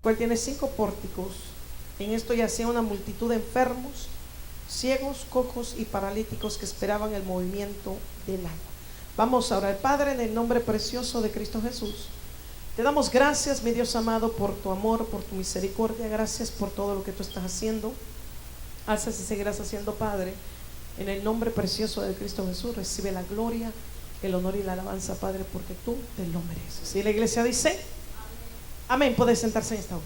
cual tiene 5 pórticos. En esto yacía una multitud de enfermos, ciegos, cojos y paralíticos que esperaban el movimiento del agua. Vamos a orar. Padre, en el nombre precioso de Cristo Jesús, te damos gracias, mi Dios amado, por tu amor, por tu misericordia. Gracias por todo lo que tú estás haciendo, haces y seguirás haciendo, Padre. En el nombre precioso de Cristo Jesús, recibe la gloria, el honor y la alabanza, Padre, porque tú te lo mereces. Y la iglesia dice amén. Puede sentarse en esta hora.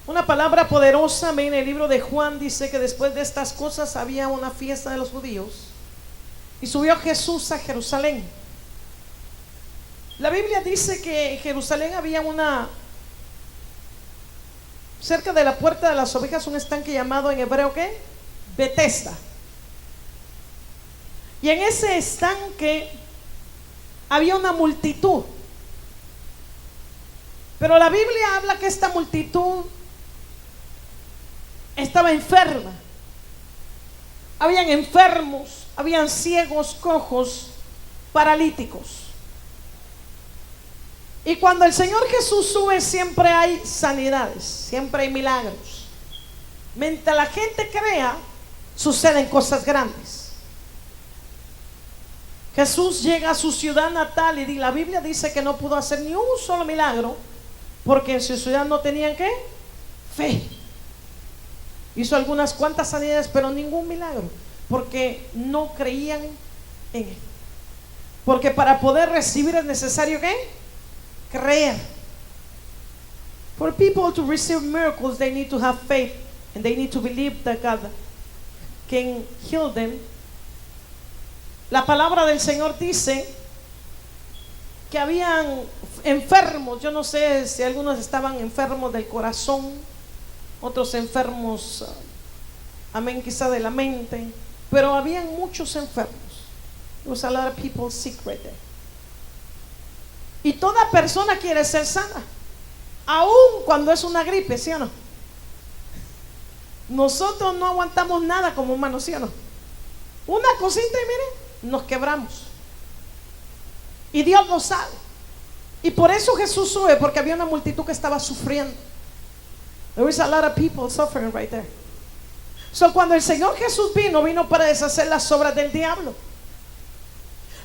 Una palabra poderosa, amén. En el libro de Juan dice que después de estas cosas había una fiesta de los judíos y subió Jesús a Jerusalén. La Biblia dice que en Jerusalén había cerca de la puerta de las ovejas, un estanque llamado en hebreo ¿qué? Betesda. Y en ese estanque había una multitud. Pero la Biblia habla que esta multitud estaba enferma. Habían enfermos, habían ciegos, cojos, paralíticos. Y cuando el Señor Jesús sube, siempre hay sanidades, siempre hay milagros. Mientras la gente crea, suceden cosas grandes. Jesús llega a su ciudad natal y la Biblia dice que no pudo hacer ni un solo milagro porque en su ciudad no tenían ¿qué? Fe. Hizo algunas cuantas sanidades, pero ningún milagro, porque no creían en él. Porque para poder recibir es necesario ¿qué? Creer. For people to receive miracles, they need to have faith and they need to believe that God can heal them. La palabra del Señor dice que habían enfermos. Yo no sé si algunos estaban enfermos del corazón, otros enfermos, amén, quizá de la mente, pero habían muchos enfermos. There was a lot of people sick right there. Y toda persona quiere ser sana, aun cuando es una gripe, ¿sí o no? Nosotros no aguantamos nada como humanos, ¿sí o no? Una cosita y miren, nos quebramos. Y Dios lo sabe. Y por eso Jesús sube, porque había una multitud que estaba sufriendo. There was a lot of people suffering right there. So cuando el Señor Jesús vino para deshacer las obras del diablo.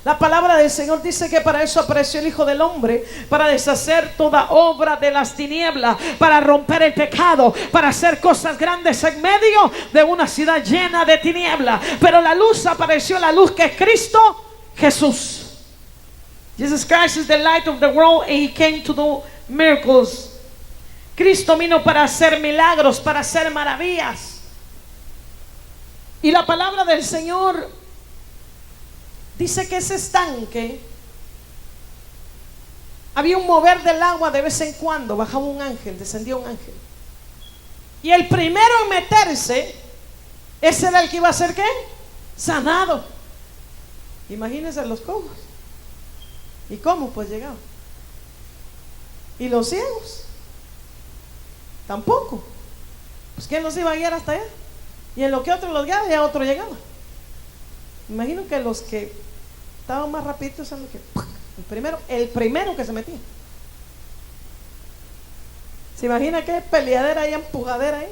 La palabra del Señor dice que para eso apareció el Hijo del Hombre, para deshacer toda obra de las tinieblas, para romper el pecado, para hacer cosas grandes en medio de una ciudad llena de tinieblas. Pero la luz apareció, la luz que es Cristo Jesús. Jesus Christ is the light of the world and He came to do miracles. Cristo vino para hacer milagros, para hacer maravillas. Y la palabra del Señor dice que ese estanque había un mover del agua de vez en cuando. Bajaba un ángel, descendía un ángel. Y el primero en meterse, ese era el que iba a ser ¿qué? Sanado. Imagínense los cojos. ¿Y cómo? Pues llegaban. ¿Y los ciegos? Tampoco. Pues ¿quién los iba a guiar hasta allá? Y en lo que otro los guiaba, ya otro llegaba. Imagino que los que estaban más rapiditos son los que el primero que se metía. ¿Se imagina qué peleadera y empujadera ahí?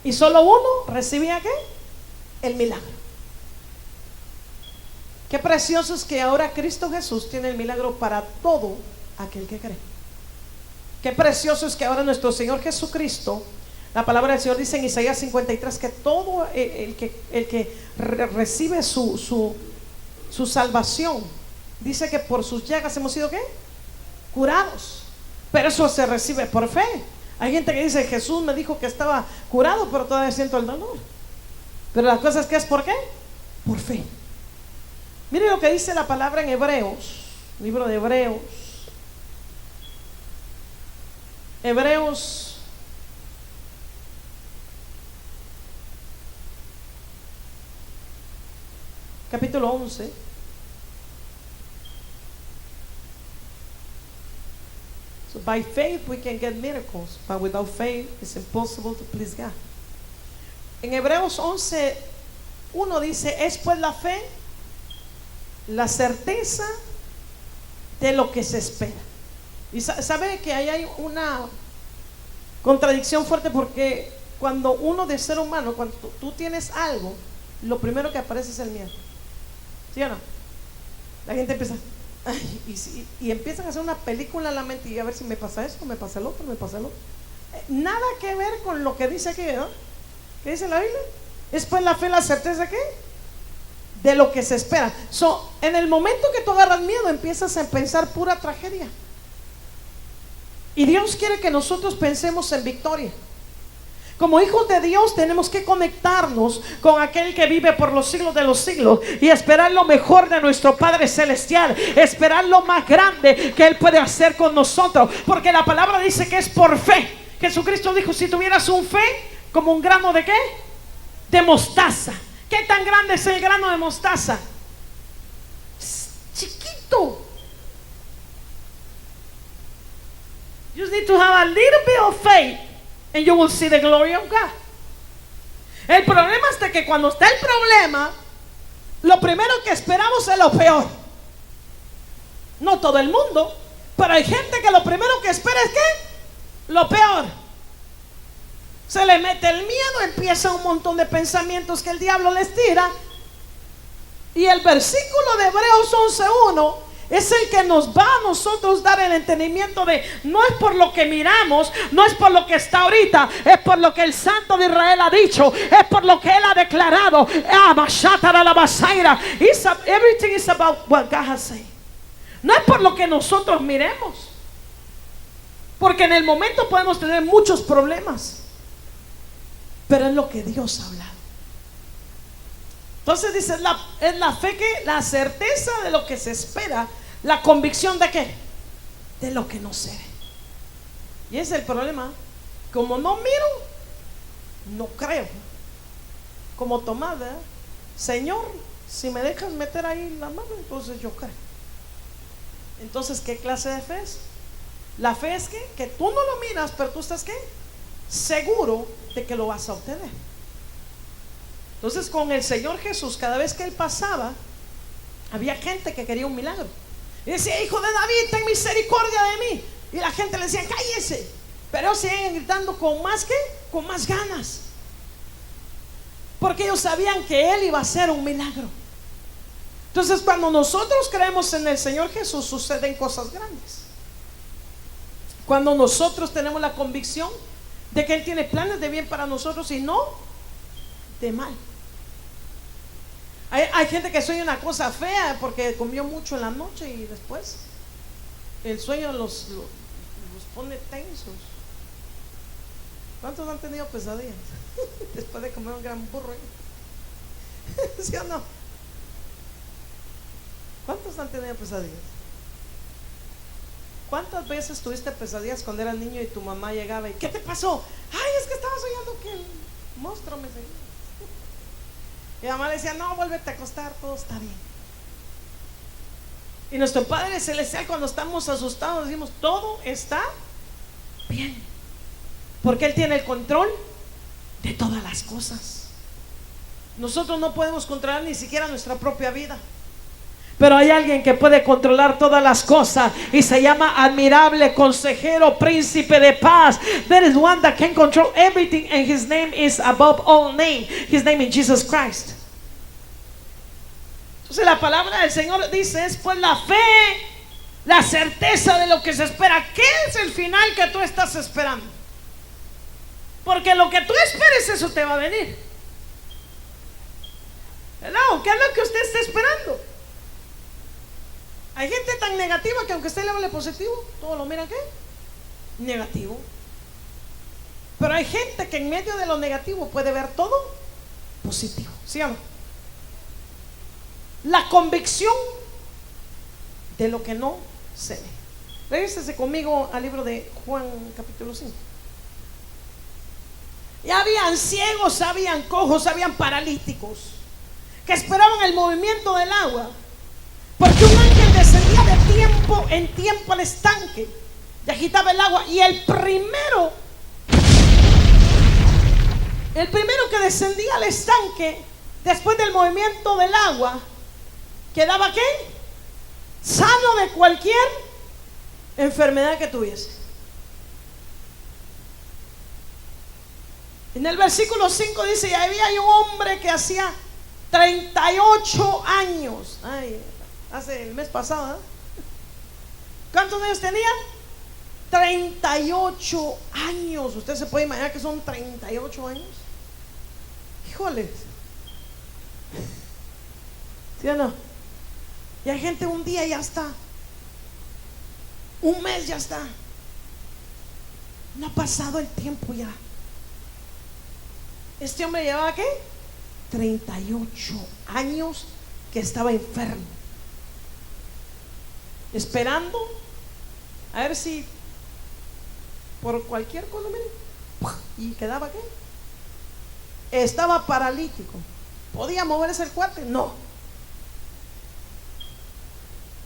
Y solo uno recibía ¿qué? El milagro. Qué precioso es que ahora Cristo Jesús tiene el milagro para todo aquel que cree. Qué precioso es que ahora nuestro Señor Jesucristo, la palabra del Señor dice en Isaías 53 que todo el que recibe su salvación, dice que por sus llagas hemos sido ¿qué? Curados. Pero eso se recibe por fe. Hay gente que dice: Jesús me dijo que estaba curado, pero todavía siento el dolor. Pero la cosa es que es ¿por qué? Por fe. Mire lo que dice la palabra en Hebreos, libro de Hebreos. Hebreos capítulo 11. So by faith we can get miracles, but without faith it's impossible to please God. En Hebreos 11:1 dice: es pues la fe la certeza de lo que se espera, Y sabe que ahí hay una contradicción fuerte, porque cuando uno de ser humano, cuando tú tienes algo, lo primero que aparece es el miedo. ¿Sí o no? La gente empieza, ay, y empiezan a hacer una película en la mente, y a ver si me pasa esto, me pasa el otro, me pasa el otro. Nada que ver con lo que dice aquí, ¿no? ¿Qué dice la Biblia? Es pues la fe, la certeza, ¿qué? De lo que se espera. En el momento que tú agarras miedo, empiezas a pensar pura tragedia. Y Dios quiere que nosotros pensemos en victoria. Como hijos de Dios tenemos que conectarnos con aquel que vive por los siglos de los siglos y esperar lo mejor de nuestro Padre Celestial, esperar lo más grande que Él puede hacer con nosotros, porque la palabra dice que es por fe. Jesucristo dijo, si tuvieras un fe como un grano de ¿qué? De mostaza. ¿Qué tan grande es el grano de mostaza? Chiquito. You just need to have a little bit of faith and you will see the glory of God. El problema es de que cuando está el problema, lo primero que esperamos es lo peor. No todo el mundo, pero hay gente que lo primero que espera es ¿qué? Lo peor. Se le mete el miedo, empieza un montón de pensamientos que el diablo les tira. Y el versículo de Hebreos 11:1 es el que nos va a nosotros dar el entendimiento de no es por lo que miramos, no es por lo que está ahorita, es por lo que el Santo de Israel ha dicho, es por lo que Él ha declarado. Everything is about what God has said. No es por lo que nosotros miremos, porque en el momento podemos tener muchos problemas, pero es lo que Dios ha hablado. Entonces dice, es la fe, que la certeza de lo que se espera, la convicción de qué, de lo que no se ve. Y ese es el problema. Como no miro, no creo. Como Tomás, ¿verdad? Señor, si me dejas meter ahí la mano, entonces yo creo. Entonces, ¿qué clase de fe es? La fe es que tú no lo miras, pero tú estás ¿qué? Seguro de que lo vas a obtener. Entonces, con el Señor Jesús, cada vez que Él pasaba, había gente que quería un milagro. Y decía, hijo de David, ten misericordia de mí. Y la gente le decía, cállese. Pero ellos seguían gritando con más ¿qué? Con más ganas. Porque ellos sabían que Él iba a hacer un milagro. Entonces, cuando nosotros creemos en el Señor Jesús, suceden cosas grandes. Cuando nosotros tenemos la convicción de que Él tiene planes de bien para nosotros y no de mal. Hay gente que sueña una cosa fea porque comió mucho en la noche y después el sueño los pone tensos. ¿Cuántos han tenido pesadillas después de comer un gran burro? ¿Sí o no? ¿Cuántos han tenido pesadillas? ¿Cuántas veces tuviste pesadillas cuando eras niño y tu mamá llegaba y ¿qué te pasó? Ay, es que estaba soñando que el monstruo me seguía. Y la mamá le decía, no, vuélvete a acostar, todo está bien. Y nuestro Padre Celestial, cuando estamos asustados, decimos, todo está bien, porque Él tiene el control de todas las cosas. Nosotros no podemos controlar ni siquiera nuestra propia vida, pero hay alguien que puede controlar todas las cosas y se llama admirable, consejero, príncipe de paz. There is one that can control everything, and His name is above all name. His name is Jesus Christ. Entonces la palabra del Señor dice, es pues la fe, la certeza de lo que se espera. ¿Qué es el final que tú estás esperando? Porque lo que tú esperes, eso te va a venir. Hello, ¿qué es lo que usted está esperando? Hay gente tan negativa que aunque usted le hable positivo, todo lo mira ¿qué? Negativo. Pero hay gente que en medio de lo negativo puede ver todo positivo. ¿Sí o no? La convicción de lo que no se ve. Regrésese conmigo al libro de Juan capítulo 5. Ya habían ciegos, habían cojos, habían paralíticos que esperaban el movimiento del agua, porque un ángel descendía de tiempo en tiempo al estanque y agitaba el agua. Y el primero que descendía al estanque después del movimiento del agua, quedaba ¿qué? Sano de cualquier enfermedad que tuviese. En el versículo 5 dice: y había un hombre que hacía 38 años. Ay, hace el mes pasado, ¿eh? ¿Cuántos años tenía? 38 años. Usted se puede imaginar que son 38 años. Híjoles. ¿Sí o no? Y hay gente un día ya está, un mes ya está. No ha pasado el tiempo ya. Este hombre llevaba ¿qué? 38 años que estaba enfermo, esperando a ver si por cualquier cosa, y quedaba ¿qué? Estaba paralítico. ¿Podía moverse el cuate? No.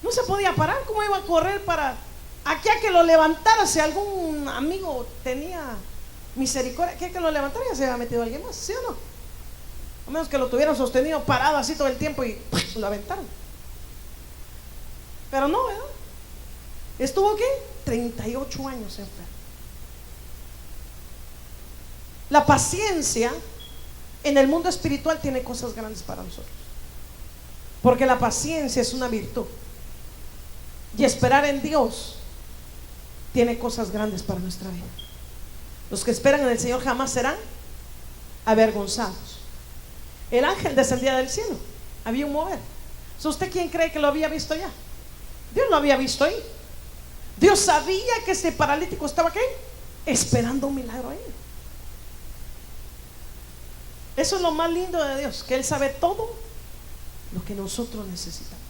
No se podía parar. ¿Cómo iba a correr para aquí a que lo levantara? Si algún amigo tenía misericordia, que lo levantara, ya se había metido alguien más, ¿sí o no? A menos que lo tuvieran sostenido parado así todo el tiempo y lo aventaron. Pero no, ¿verdad? Estuvo ¿qué? 38 años enfermo. La paciencia en el mundo espiritual tiene cosas grandes para nosotros, porque la paciencia es una virtud, y esperar en Dios tiene cosas grandes para nuestra vida. Los que esperan en el Señor jamás serán avergonzados. El ángel descendía del cielo, había un mover. ¿Usted quién cree que lo había visto ya? Dios lo había visto ahí. Dios sabía que ese paralítico estaba ¿qué? Esperando un milagro ahí. Eso es lo más lindo de Dios, que Él sabe todo lo que nosotros necesitamos.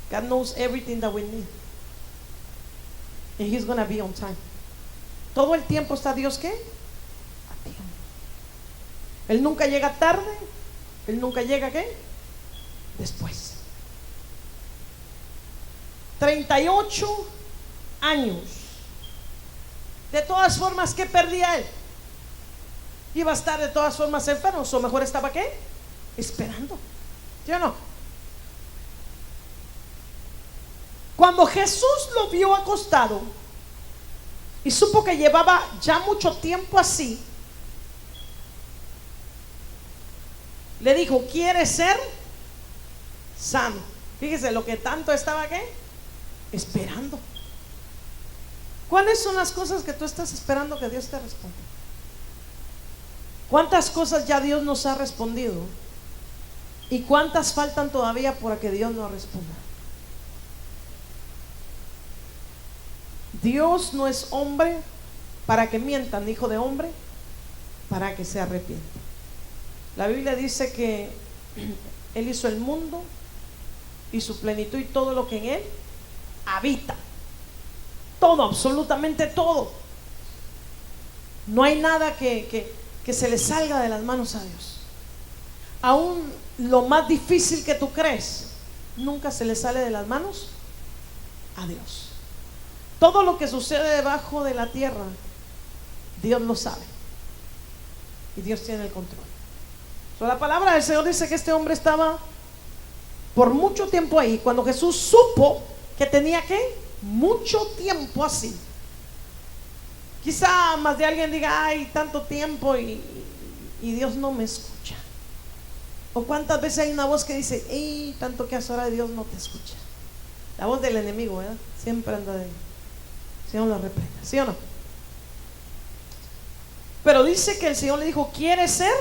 God knows everything that we need, and He's gonna be on time. Todo el tiempo está Dios ¿qué? A tiempo. Él nunca llega tarde. Él nunca llega ¿qué? Después. 38 años. De todas formas, ¿qué perdía él? Iba a estar de todas formas enfermo. O mejor estaba ¿qué? Esperando. ¿Sí o no? Cuando Jesús lo vio acostado y supo que llevaba ya mucho tiempo así, le dijo: ¿quieres ser sano? Fíjese lo que tanto estaba ¿qué? Esperando. ¿Cuáles son las cosas que tú estás esperando que Dios te responda? ¿Cuántas cosas ya Dios nos ha respondido? ¿Y cuántas faltan todavía para que Dios nos responda? Dios no es hombre para que mienta, ni hijo de hombre para que se arrepienta. La Biblia dice que Él hizo el mundo y su plenitud y todo lo que en Él habita. Todo, absolutamente todo. No hay nada que se le salga de las manos a Dios. Aún lo más difícil que tú crees, nunca se le sale de las manos a Dios. Todo lo que sucede debajo de la tierra, Dios lo sabe, y Dios tiene el control. La palabra del Señor dice que este hombre estaba por mucho tiempo ahí. Cuando Jesús supo que tenía ¿qué? Mucho tiempo así. Quizá más de alguien diga: ay, tanto tiempo y Dios no me escucha. O cuántas veces hay una voz que dice: hey, tanto que has orado y Dios no te escucha. La voz del enemigo, ¿verdad? Siempre anda de Señor lo reprenda, ¿sí o no? Pero dice que el Señor le dijo: ¿quieres ser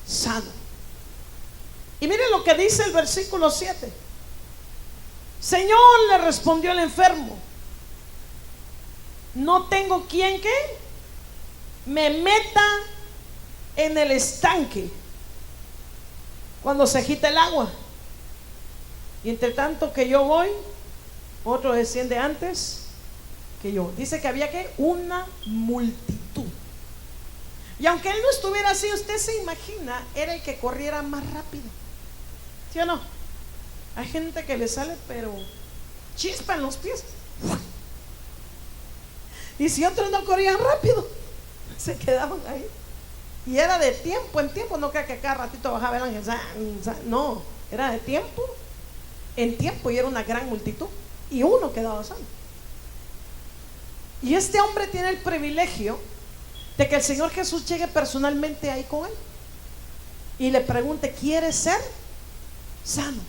sano? Y miren lo que dice el versículo 7. Señor, le respondió el enfermo, no tengo quien que me meta en el estanque cuando se agita el agua, y entre tanto que yo voy, otro desciende antes que yo. Dice que había que una multitud, y aunque él no estuviera así, usted se imagina, era el que corriera más rápido, ¿sí o no? Hay gente que le sale pero chispa en los pies, y si otros no corrían rápido, se quedaban ahí. Y era de tiempo en tiempo, no crea que cada ratito bajaba el ángel, no, era de tiempo en tiempo, y era una gran multitud, y uno quedaba sano. Y este hombre tiene el privilegio de que el Señor Jesús llegue personalmente ahí con él y le pregunte: ¿quieres ser sano?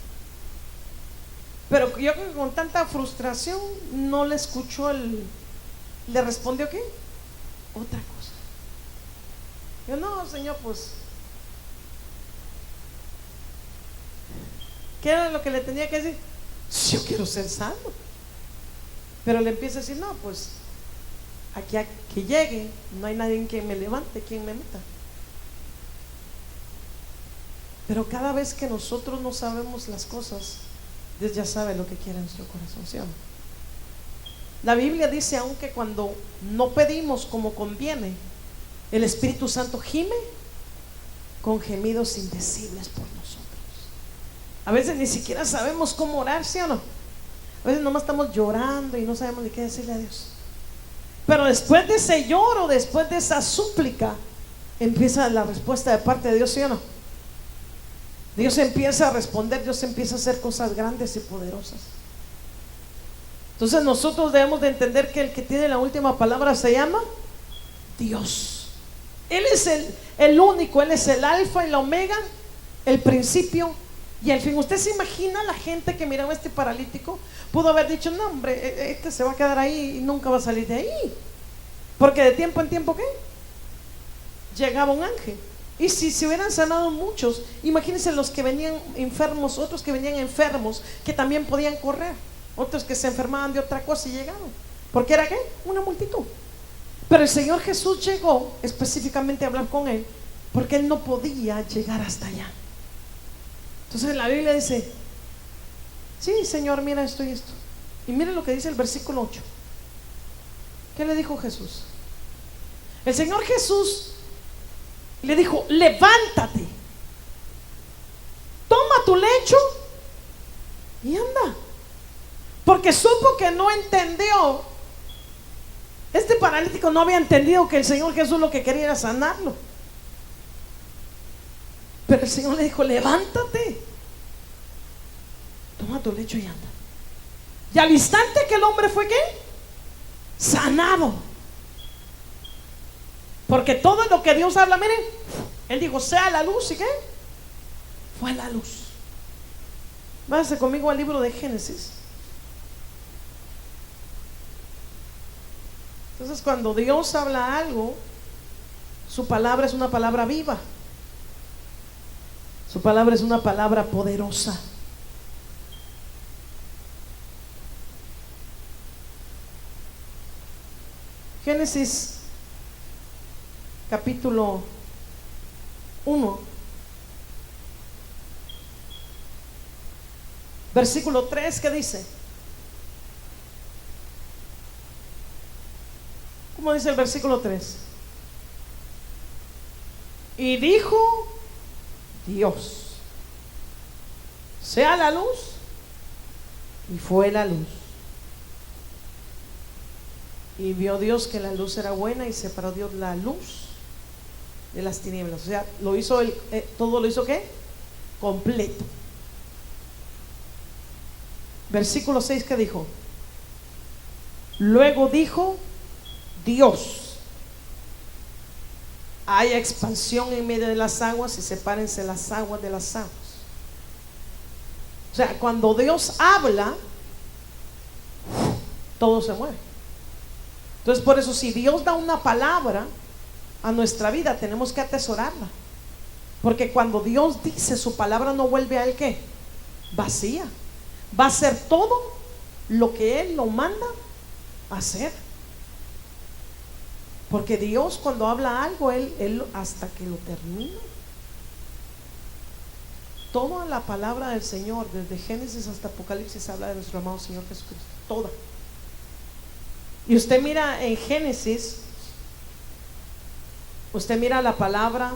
Pero yo creo que con tanta frustración no le escuchó le respondió: ¿qué? Otra cosa. Yo: no, Señor, pues ¿qué era lo que le tenía que decir? Yo quiero ser sano. Pero le empieza a decir: no, pues aquí a que llegue no hay nadie que me levante, quien me meta. Pero cada vez que nosotros no sabemos las cosas, Dios ya sabe lo que quiere en nuestro corazón, ¿sí o no? La Biblia dice: aunque cuando no pedimos como conviene, el Espíritu Santo gime con gemidos indecibles por nosotros. A veces ni siquiera sabemos cómo orar, ¿sí o no? A veces nomás estamos llorando y no sabemos ni qué decirle a Dios. Pero después de ese lloro, después de esa súplica, empieza la respuesta de parte de Dios, ¿sí o no? Dios empieza a responder, Dios empieza a hacer cosas grandes y poderosas. Entonces nosotros debemos de entender que el que tiene la última palabra se llama Dios. Él es el único, Él es el alfa y la omega, el principio y el fin. ¿Usted se imagina la gente que miraba a este paralítico? Pudo haber dicho: no, hombre, este se va a quedar ahí y nunca va a salir de ahí. Porque de tiempo en tiempo, ¿qué? Llegaba un ángel. Y si se hubieran sanado muchos, imagínense los que venían enfermos, otros que venían enfermos, que también podían correr, otros que se enfermaban de otra cosa y llegaban. ¿Porque era qué? Una multitud. Pero el Señor Jesús llegó específicamente a hablar con él, porque él no podía llegar hasta allá. Entonces la Biblia dice: sí, Señor, mira esto y esto. Y mire lo que dice el versículo 8. ¿Qué le dijo Jesús? El Señor Jesús le dijo: levántate, toma tu lecho y anda. Porque supo que no entendió. Este paralítico no había entendido que el Señor Jesús lo que quería era sanarlo. Pero el Señor le dijo: levántate, toma tu lecho y anda. Y al instante que el hombre fue ¿qué? Sanado. Porque todo lo que Dios habla, miren, Él dijo: sea la luz, ¿y qué? Fue la luz. Váyase conmigo al libro de Génesis. Entonces, cuando Dios habla algo, su palabra es una palabra viva. Su palabra es una palabra poderosa. Génesis capítulo 1, versículo 3, ¿qué dice? ¿Cómo dice el versículo 3? Y dijo Dios: sea la luz, y fue la luz. Y vio Dios que la luz era buena, y separó Dios la luz de las tinieblas. O sea, lo hizo todo lo hizo ¿qué? Completo. Versículo 6, ¿qué dijo? Luego dijo Dios: haya expansión en medio de las aguas y sepárense las aguas de las aguas. O sea, cuando Dios habla, todo se mueve. Entonces, por eso, si Dios da una palabra a nuestra vida, tenemos que atesorarla. Porque cuando Dios dice, su palabra no vuelve a Él ¿qué? Vacía. Va a hacer todo lo que Él lo manda a hacer. Porque Dios, cuando habla algo, Él hasta que lo termina. Toda la palabra del Señor, desde Génesis hasta Apocalipsis, habla de nuestro amado Señor Jesucristo. Toda. Y usted mira en Génesis, usted mira la palabra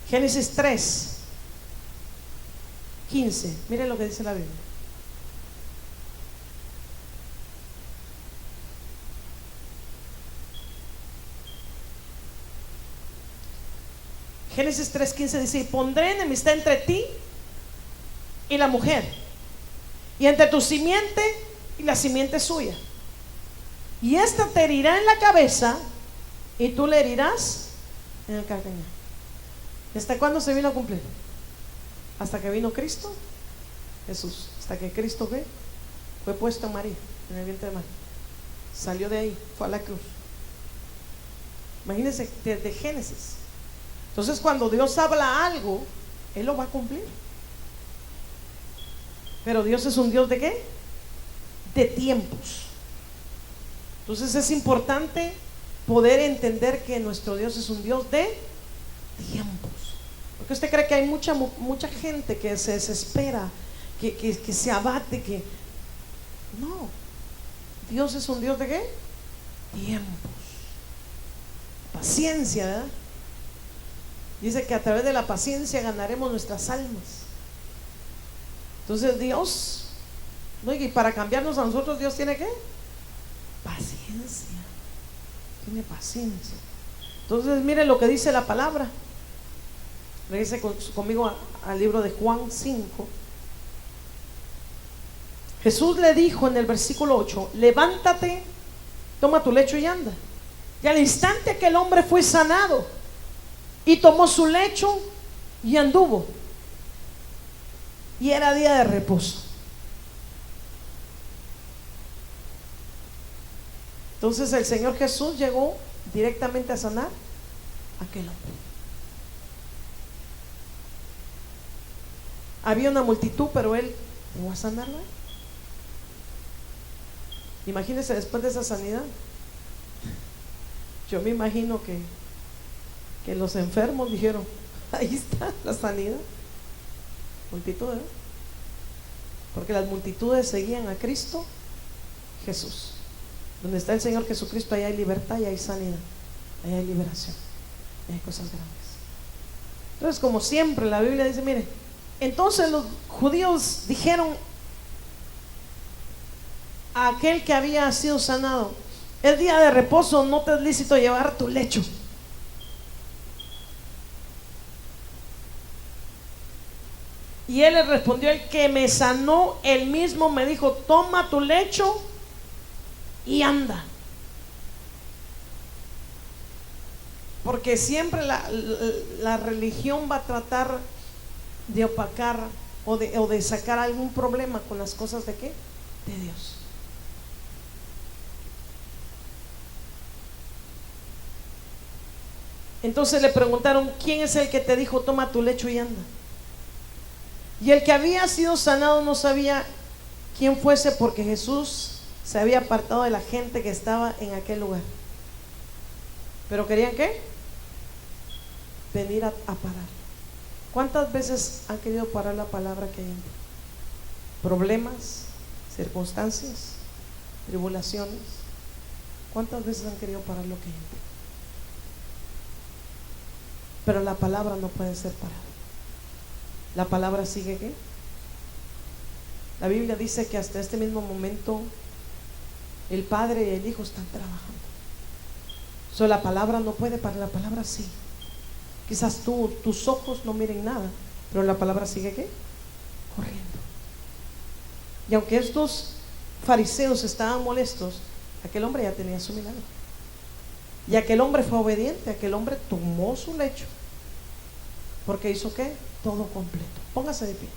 Génesis 3:15. Miren lo que dice la Biblia. Génesis 3:15 dice: y pondré enemistad entre ti y la mujer, y entre tu simiente y la simiente suya. y esta te herirá en la cabeza y tú le herirás en el calcañar. ¿Hasta cuándo se vino a cumplir? Hasta que vino Cristo Jesús, hasta que Cristo fue puesto en María, en el vientre de María, salió de ahí, fue a la cruz. Imagínense desde Génesis. Entonces cuando Dios habla algo, Él lo va a cumplir. Pero Dios es un Dios ¿de qué? De tiempos. Entonces es importante poder entender que nuestro Dios es un Dios de tiempos. Porque usted cree que hay mucha gente que se desespera, que se abate, que no. Dios es un Dios de ¿qué? Tiempos. Paciencia, ¿verdad? Dice que a través de la paciencia ganaremos nuestras almas. Entonces Dios, ¿no? Y para cambiarnos a nosotros, Dios tiene ¿qué? Paciencia. Tiene paciencia. Entonces mire lo que dice la palabra. Regrese conmigo al libro de Juan 5. Jesús le dijo en el versículo 8: levántate, toma tu lecho y anda. Y al instante aquel hombre fue sanado y tomó su lecho y anduvo. Y era día de reposo. Entonces el Señor Jesús llegó directamente a sanar a aquel hombre. Había una multitud, pero Él llegó a sanarlo. Imagínense después de esa sanidad. Yo me imagino que los enfermos dijeron: ahí está la sanidad. Multitudes, ¿eh? Porque las multitudes seguían a Cristo Jesús. Donde está el Señor Jesucristo, allá hay libertad y hay sanidad, allá hay liberación, allá hay cosas grandes. Entonces, como siempre, la Biblia dice: mire, entonces los judíos dijeron a aquel que había sido sanado: el día de reposo no te es lícito llevar tu lecho. Y él le respondió: el que me sanó, él mismo me dijo: toma tu lecho y anda. Porque siempre la religión va a tratar de opacar o de sacar algún problema con las cosas de ¿qué? De Dios. Entonces le preguntaron: ¿quién es el que te dijo toma tu lecho y anda? Y el que había sido sanado no sabía quién fuese, porque Jesús se había apartado de la gente que estaba en aquel lugar. Pero querían ¿qué? Venir a parar. ¿Cuántas veces han querido parar la palabra que hay en ti? Problemas, circunstancias, tribulaciones. ¿Cuántas veces han querido parar lo que hay en ti? Pero la palabra no puede ser parada. La palabra sigue ¿qué? La Biblia dice que hasta este mismo momento el Padre y el Hijo están trabajando. La palabra no puede parar, la palabra sí. Quizás tus ojos no miren nada, pero la palabra sigue ¿qué? Corriendo. Y aunque estos fariseos estaban molestos, aquel hombre ya tenía su milagro. Y aquel hombre fue obediente, aquel hombre tomó su lecho. Porque hizo ¿qué? Todo completo. Póngase de pie.